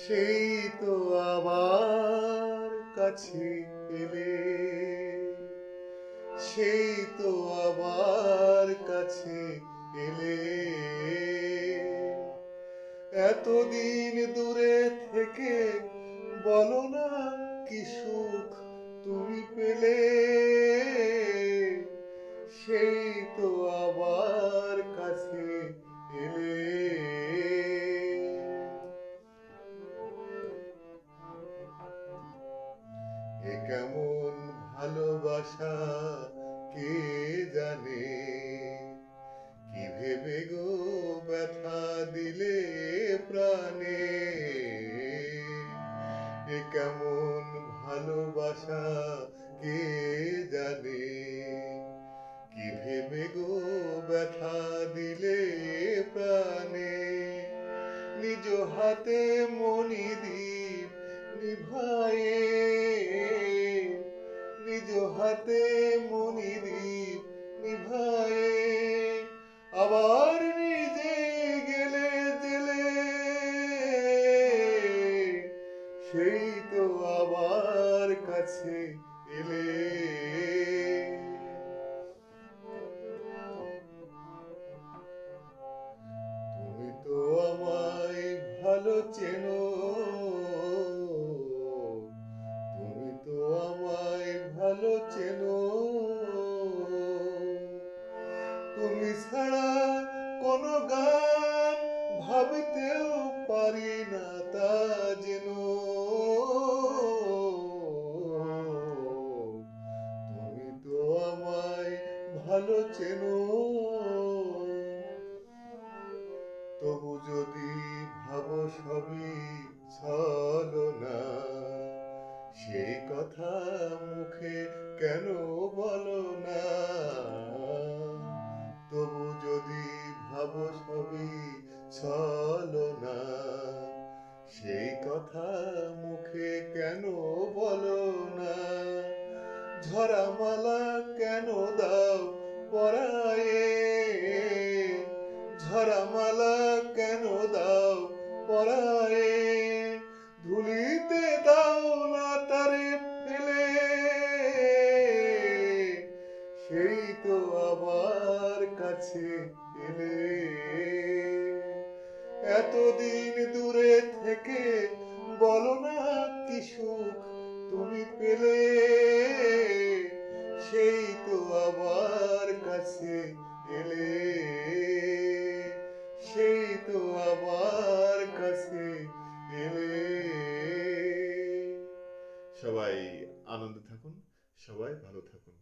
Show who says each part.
Speaker 1: সেই তো আবার কাছে এলে, সেই তো আবার কাছে এলে। এতদিন দূরে থেকে বলো না কি সুখ তুমি পেলে। সেই তো আবার কাছে এলে। এ কেমন ভালোবাসা কে জানে, কি ভেবে গো ব্যথা দিলে প্রাণে। এ কেমন ভালোবাসা কে জানে, কি ভেবে গো ব্যথা দিলে প্রাণে। নিজ হাতে মণিদ্বীপ নিভায়ে, নিজ হাতে মণিদ্বীপ নিভায়ে, আবার নিজে গেলে জেলে। সেই তো আবার কাছে এলে। তুমি তো আমায় ভালো চেনো, তুমি তো আমায় ভালো চেনো। তুমি ছাড়া কোনো গান ভাবতেও পারি না তা যেন। তুমি তো আমায় ভালো চেনো। তবু যদি ভাবো সবই ছলনা, সেই কথা মুখে কেন বলো না। তবু যদি ভাবো সবই ছলনা, সেই কথা মুখে কেন বলো না। ঝরা মালা কেন দাও পরায়ে, ঝরা মালা কেন দাও পরায়ে। ধুলিতে দাও না তারে ফেলে। সেই তো আবার কাছে এলে। এতদিন দূরে থেকে বলো না কি সুখ তুমি পেলে। সেই তো আবার কাছে এলে। সেই তো আবার কাছে এলে। সবাই আনন্দে থাকুন, সবাই ভালো থাকুন।